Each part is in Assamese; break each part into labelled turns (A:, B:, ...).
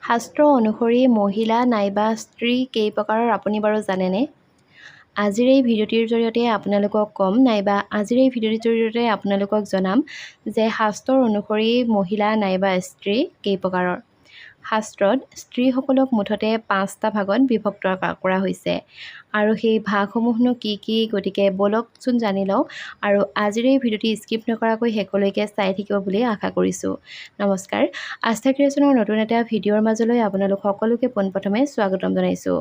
A: শাস্ত্ৰ অনুসৰি মহিলা নাইবা স্ত্ৰী কেই প্ৰকাৰৰ আপুনি বাৰু জানেনে? আজিৰ এই ভিডিঅ'টিৰ জৰিয়তে আপোনালোকক ক'ম নাইবা আজিৰ এই ভিডিঅ'টিৰ জৰিয়তে আপোনালোকক জনাম যে শাস্ত্ৰৰ অনুসৰি মহিলা নাইবা স্ত্ৰী কেই প্ৰকাৰৰ। শাস্ত্ৰত স্ত্ৰীসকলক মুঠতে 5টা ভাগত বিভক্ত কৰা হৈছে আৰু সেই ভাগসমূহনো কি কি, গতিকে বলকচোন জানি লওঁ আৰু আজিৰ এই ভিডিঅ'টি স্কিপ নকৰাকৈ শেষলৈকে চাই থাকিব বুলি আশা কৰিছোঁ। নমস্কাৰ, আস্থা ক্ৰিয়েশ্যনৰ নতুন এটা ভিডিঅ'ৰ মাজলৈ আপোনালোক সকলোকে পোনপ্ৰথমে স্বাগতম জনাইছোঁ।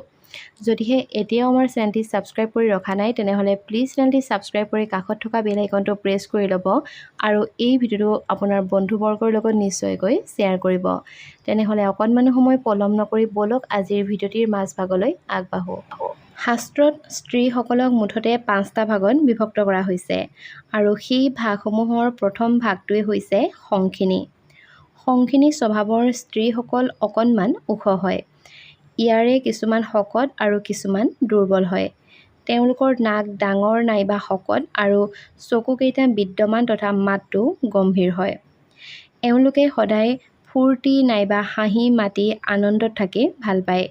A: যদিহে এতিয়াও আমাৰ চেনেলটি ছাবস্ক্ৰাইব কৰি ৰখা নাই তেনেহ'লে প্লিজ চেনেলটি ছাবস্ক্ৰাইব কৰি কাষত থকা বেল আইকনটো প্ৰেছ কৰি ল'ব আৰু এই ভিডিঅ'টো আপোনাৰ বন্ধুবৰ্গৰ লগত নিশ্চয়কৈ শ্বেয়াৰ কৰিব। তেনেহ'লে অকণমান সময় পলম নকৰি বলক আজিৰ ভিডিঅ'টিৰ মাজভাগলৈ আগবাঢ়ো। শাস্ত্ৰত স্ত্ৰীসকলক মুঠতে 5টা ভাগত বিভক্ত কৰা হৈছে আৰু সেই ভাগসমূহৰ প্ৰথম ভাগটোৱে হৈছে সংখিনী। সংখিনী স্বভাৱৰ স্ত্ৰীসকল অকণমান ওখ হয়। ইয়াৰে কিছুমান শকত আৰু কিছুমান দুৰ্বল হয়। তেওঁলোকৰ নাক ডাঙৰ নাইবা শকত আৰু চকুকেইটা বিদ্যমান তথা মাতটো গম্ভীৰ হয়। এওঁলোকে সদায় ফূৰ্তি নাইবা হাঁহি মাতি আনন্দত থাকি ভাল পায়।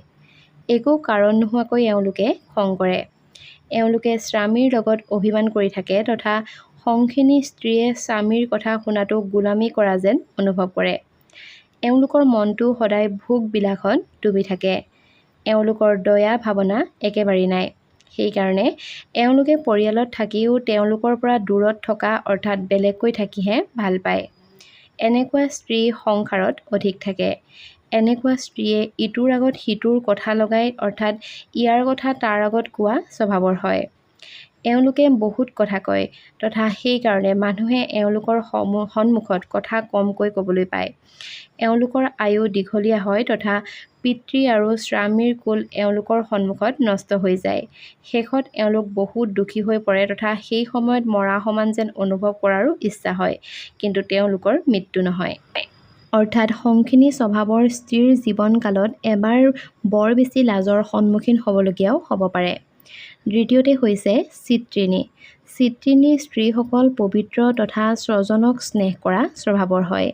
A: একো কাৰণ নোহোৱাকৈ এওঁলোকে খং কৰে। এওঁলোকে স্বামীৰ লগত অভিমান কৰি থাকে তথা সংখিনী স্ত্ৰীয়ে স্বামীৰ কথা শুনাটো গোলামী কৰা যেন অনুভৱ কৰে। এওঁলোকৰ মনটো সদায় ভোগ বিলাসত ডুবি থাকে। এওঁলোকৰ দয়া ভাৱনা একেবাৰেই নাই। সেইকাৰণে এওঁলোকে পৰিয়ালত থাকিও তেওঁলোকৰ পৰা দূৰত থকা অৰ্থাৎ বেলেগকৈ থাকিহে ভাল পায়। এনেকুৱা স্ত্ৰী সংসাৰত অধিক থাকে। এনেকুৱা স্ত্ৰীয়ে ইটোৰ আগত সিটোৰ কথা লগাই অৰ্থাৎ ইয়াৰ কথা তাৰ আগত কোৱা স্বভাৱৰ হয়। এওঁলোকে বহুত কথা কয় তথা সেইকাৰণে মানুহে এওঁলোকৰ সন্মুখত কথা কমকৈ ক'বলৈ পায়। এওঁলোকৰ আয়ু দীঘলীয়া হয় তথা পিতৃ আৰু স্বামীৰ কুল এওঁলোকৰ সন্মুখত নষ্ট হৈ যায়। শেষত এওঁলোক বহুত দুখী হৈ পৰে তথা সেই সময়ত মৰা সমান যেন অনুভৱ কৰাৰো ইচ্ছা হয়, কিন্তু তেওঁলোকৰ মৃত্যু নহয়। অৰ্থাৎ সংখিনী স্বভাৱৰ স্ত্ৰীৰ জীৱনকালত এবাৰ বৰ বেছি লাজৰ সন্মুখীন হ'বলগীয়াও হ'ব পাৰে। দ্বিতীয়তে হৈছে চিত্ৰিণী। চিত্ৰিণী স্ত্ৰীসকল পবিত্ৰ তথা স্বজনক স্নেহ কৰা স্বভাৱৰ হয়।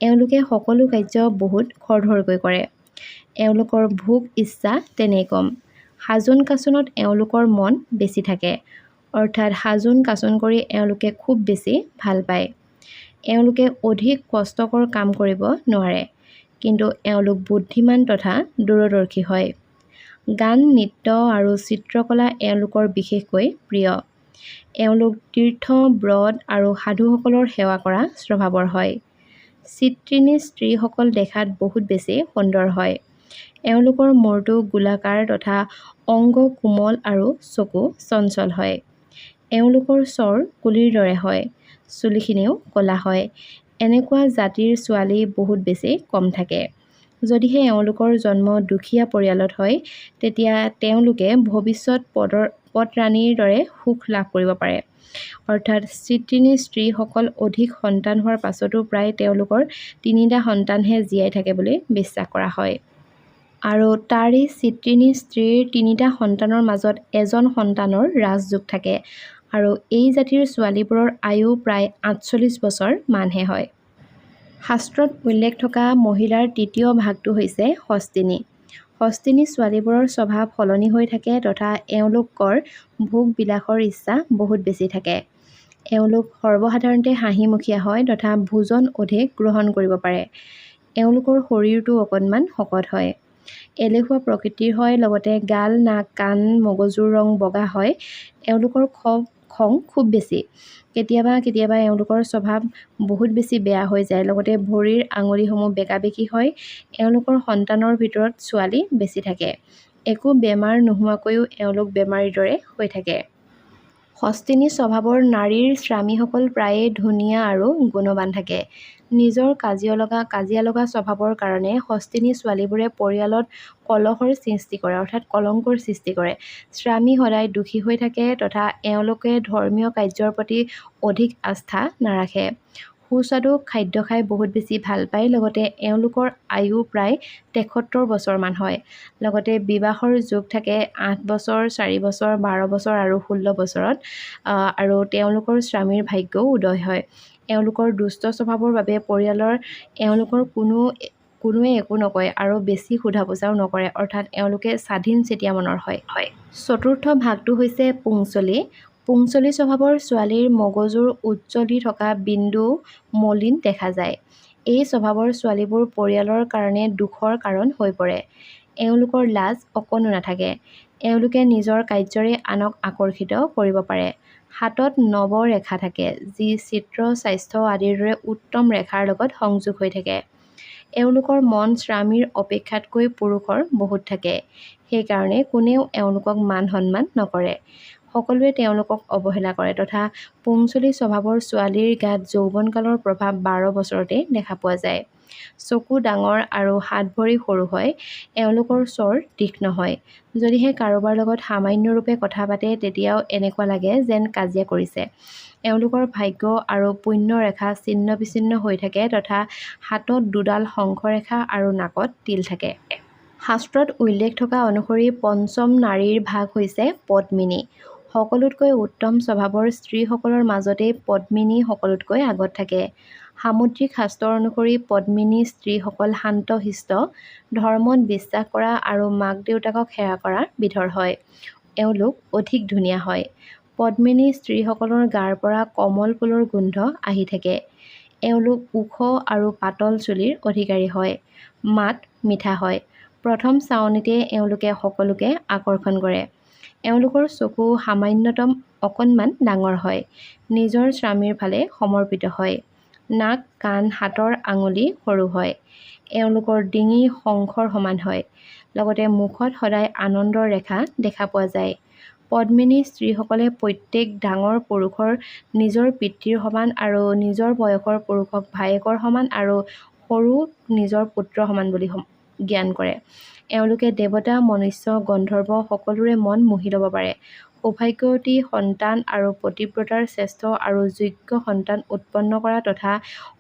A: এওঁলোকে সকলো কাৰ্য বহুত খৰধৰকৈ কৰে। এওঁলোকৰ ভোগ ইচ্ছা তেনেই কম। সাজোন কাচোনত এওঁলোকৰ মন বেছি থাকে। অৰ্থাৎ সাজোন কাচোন কৰি এওঁলোকে খুব বেছি ভাল পায়। এওঁলোকে অধিক কষ্টকৰ কাম কৰিব নোৱাৰে, কিন্তু এওঁলোক বুদ্ধিমান তথা দূৰদৰ্শী হয়। গান নৃত্য আৰু চিত্ৰকলা এওঁলোকৰ বিশেষকৈ প্ৰিয়। এওঁলোক তীৰ্থ ব্ৰত আৰু সাধুসকলৰ সেৱা কৰা স্বভাৱৰ হয়। চিত্ৰিণী স্ত্ৰীসকল দেখাত বহুত বেছি সুন্দৰ হয়। এওঁলোকৰ মূৰটো গোলাকাৰ তথা অংগ কোমল আৰু চকু চঞ্চল হয়। এওঁলোকৰ স্বৰ কুলিৰ দৰে হয়। চুলিখিনিও ক'লা হয়। এনেকুৱা জাতিৰ ছোৱালী বহুত বেছি কম থাকে। যদিহে এওঁলোকৰ জন্ম দুখীয়া পৰিয়ালত হয় তেতিয়া তেওঁলোকে ভৱিষ্যত পদৰাণীৰ দৰে সুখ লাভ কৰিব পাৰে। অৰ্থাৎ চিত্ৰিণী স্ত্ৰীসকল অধিক সন্তান হোৱাৰ পাছতো প্ৰায় তেওঁলোকৰ 3টা সন্তানহে জীয়াই থাকে বুলি বিশ্বাস কৰা হয়। আৰু তাৰে চিত্ৰিণী স্ত্ৰীৰ 3টা সন্তানৰ মাজত এজন সন্তানৰ ৰাজযোগ থাকে আৰু এই জাতিৰ ছোৱালীবোৰৰ আয়ু প্ৰায় 48 বছৰ মানহে হয়। শাস্ত্ৰত উল্লেখ থকা মহিলাৰ তৃতীয় ভাগটো হৈছে হস্তিনী। হস্তিনী ছোৱালীবোৰৰ স্বভাৱ সলনি হৈ থাকে তথা এওঁলোকৰ ভোগ বিলাসৰ ইচ্ছা বহুত বেছি থাকে। এওঁলোক সৰ্বসাধাৰণতে হাঁহিমুখীয়া হয় তথা ভোজন অধিক গ্ৰহণ কৰিব পাৰে। এওঁলোকৰ শৰীৰটো অকণমান শকত হয়। এলেহুৱা প্ৰকৃতিৰ হয়, লগতে গাল নাক কাণ মগজুৰ ৰং বগা হয়। এওঁলোকৰ খং খুব বেছি। কেতিয়াবা কেতিয়াবা এওঁলোকৰ স্বভাৱ বহুত বেছি বেয়া হৈ যায়, লগতে ভৰিৰ আঙুলিসমূহ বেঁকাবেঁকি হয়। এওঁলোকৰ সন্তানৰ ভিতৰত ছোৱালী বেছি থাকে। একো বেমাৰ নোহোৱাকৈও এওঁলোক বেমাৰীৰ দৰে হৈ থাকে। হস্তিনী স্বভাৱৰ নাৰীৰ স্বামীসকল প্ৰায়ে ধুনীয়া আৰু গুণৱান থাকে। নিজৰ কাজিয়া লগা স্বভাৱৰ কাৰণে হস্তিনী ছোৱালীবোৰে পৰিয়ালত কলহৰ সৃষ্টি কৰে অৰ্থাৎ কলংকৰ সৃষ্টি কৰে। স্বামী সদায় দুখী হৈ থাকে তথা এওঁলোকে ধৰ্মীয় কাৰ্যৰ প্ৰতি অধিক আস্থা নাৰাখে। সুস্বাদু খাদ্য খাই বহুত বেছি ভাল পায়, লগতে এওঁলোকৰ আয়ু প্ৰায় 73 বছৰমান হয়। লগতে বিবাহৰ যোগ থাকে 8 বছৰ, 4 বছৰ, 12 বছৰ আৰু 16 বছৰত। আৰু তেওঁলোকৰ স্বামীৰ ভাগ্যও উদয় হয়। এওঁলোকৰ দুষ্ট স্বভাৱৰ বাবে পৰিয়ালৰ এওঁলোকৰ কোনো কোনোৱে একো নকয় আৰু বেছি সোধা পোছাও নকৰে, অৰ্থাৎ এওঁলোকে স্বাধীন চেতিয়া মনৰ হয়। চতুৰ্থ ভাগটো হৈছে পুংচলী। পুংচলী স্বভাৱৰ ছোৱালীৰ মগজুৰ উজ্জ্বলি থকা বিন্দু মলিন দেখা যায়। এই স্বভাৱৰ ছোৱালীবোৰ পৰিয়ালৰ কাৰণে দুখৰ কাৰণ হৈ পৰে। এওঁলোকৰ লাজ অকণো নাথাকে। এওঁলোকে নিজৰ কাৰ্যৰে আনক আকৰ্ষিত কৰিব পাৰে। হাতত নৱ ৰেখা থাকে, যি চিত্ৰ, স্বাস্থ্য আদিৰ দৰে উত্তম ৰেখাৰ লগত সংযোগ হৈ থাকে। এওঁলোকৰ মন স্বামীৰ অপেক্ষাতকৈ পুৰুষৰ বহুত থাকে। সেইকাৰণে কোনেও এওঁলোকক মান সন্মান নকৰে। সকলোৱে তেওঁলোকক অৱহেলা কৰে তথা পুংচলী স্বভাৱৰ ছোৱালীৰ গাত যৌৱনকালৰ প্ৰভাৱ 12 বছৰতে দেখা পোৱা যায়। চকু ডাঙৰ আৰু হাত ভৰি সৰু হয়। এওঁলোকৰ স্বৰ তীক্ষ্ণ হয়। যদিহে কাৰোবাৰ লগত সামান্যৰূপে কথা পাতে তেতিয়াও এনেকুৱা লাগে যেন কাজিয়া কৰিছে। এওঁলোকৰ ভাগ্য আৰু পুণ্য ৰেখা ছিন্ন বিচ্ছিন্ন হৈ থাকে তথা হাতত দুডাল শংখৰেখা আৰু নাকত তিল থাকে। শাস্ত্ৰত উল্লেখ থকা অনুসৰি পঞ্চম নাৰীৰ ভাগ হৈছে পদ্মিনী। সকলোতকৈ উত্তম স্বভাৱৰ স্ত্ৰীসকলৰ মাজতেই পদ্মিনী সকলোতকৈ আগত থাকে। সামুদ্ৰিক শাস্ত্ৰ অনুসৰি পদ্মিনী স্ত্ৰীসকল শান্ত-শিষ্ট, ধৰ্মত বিশ্বাস কৰা আৰু মাক দেউতাকক সেৱা কৰা বিধৰ হয়। এওঁলোক অধিক ধুনীয়া হয়। পদ্মিনী স্ত্ৰীসকলৰ গাৰ পৰা কমল ফুলৰ গোন্ধ আহি থাকে। এওঁলোক ওখ আৰু পাতল চুলিৰ অধিকাৰী হয়। মাত মিঠা হয়। প্ৰথম চাৱনিতে এওঁলোকে সকলোকে আকৰ্ষণ কৰে। এওঁলোকৰ চকু সামান্যতম অকণমান ডাঙৰ হয়। নিজৰ স্বামীৰ ফালে সমৰ্পিত হয়। নাক, কাণ, হাতৰ আঙুলি সৰু হয়। এওঁলোকৰ ডিঙি শংখৰ সমান হয়। লগতে মুখত সদায় আনন্দৰ ৰেখা দেখা পোৱা যায়। পদ্মিনী স্ত্ৰীসকলে প্ৰত্যেক ডাঙৰ পুৰুষৰ নিজৰ পিতৃৰ সমান আৰু নিজৰ বয়সৰ পুৰুষক ভায়েকৰ সমান আৰু সৰুক নিজৰ পুত্ৰ সমান বুলি জ্ঞান কৰে। এওঁলোকে দেৱতা, মনুষ্য, গন্ধৰ্ব সকলোৰে মন মুহি ল'ব পাৰে। সৌভাগ্যৱতী সন্তান আৰু পতিব্ৰতাৰ শ্ৰেষ্ঠ আৰু যোগ্য সন্তান উৎপন্ন কৰা তথা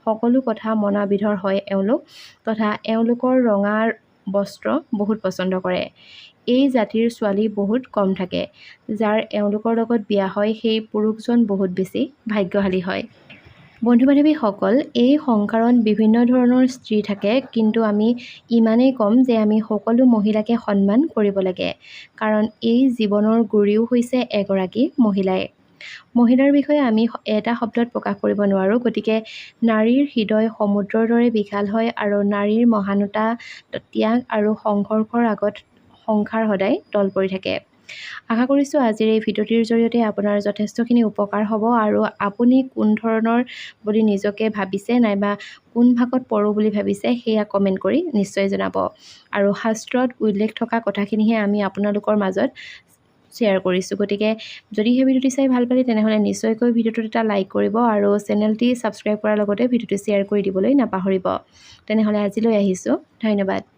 A: সকলো কথা মনা বিধৰ হয় এওঁলোক তথা এওঁলোকৰ ৰঙা বস্ত্ৰ বহুত পচন্দ কৰে। এই জাতিৰ ছোৱালী বহুত কম থাকে। যাৰ এওঁলোকৰ লগত বিয়া হয় সেই পুৰুষজন বহুত বেছি ভাগ্যশালী হয়। বন্ধু-বান্ধৱীসকল, এই সংসাৰত বিভিন্ন ধৰণৰ স্ত্ৰী থাকে, কিন্তু আমি ইমানেই ক'ম যে আমি সকলো মহিলাকে সন্মান কৰিব লাগে। কাৰণ এই জীৱনৰ গুৰিও হৈছে এগৰাকী মহিলাই। মহিলাৰ বিষয়ে আমি এটা শব্দত প্ৰকাশ কৰিব নোৱাৰোঁ। গতিকে নাৰীৰ হৃদয় সমুদ্ৰৰ দৰে বিশাল হয় আৰু নাৰীৰ মহানতা, ত্যাগ আৰু সংঘৰ্ষৰ আগত সংসাৰ সদায় তল পৰি থাকে। আশা কৰিছোঁ আজিৰ এই ভিডিঅ'টিৰ জৰিয়তে আপোনাৰ যথেষ্টখিনি উপকাৰ হ'ব আৰু আপুনি কোন ধৰণৰ বুলি নিজকে ভাবিছে নাইবা কোন ভাগত পৰোঁ বুলি ভাবিছে সেয়া কমেণ্ট কৰি নিশ্চয় জনাব। আৰু শাস্ত্ৰত উল্লেখ থকা কথাখিনিহে আমি আপোনালোকৰ মাজত শ্বেয়াৰ কৰিছোঁ। গতিকে যদি সেই ভিডিঅ'টি চাই ভাল পালে তেনেহ'লে নিশ্চয়কৈ ভিডিঅ'টোত এটা লাইক কৰিব আৰু চেনেলটি ছাবস্ক্ৰাইব কৰাৰ লগতে ভিডিঅ'টো শ্বেয়াৰ কৰি দিবলৈ নাপাহৰিব। তেনেহ'লে আজিলৈ আহিছোঁ। ধন্যবাদ।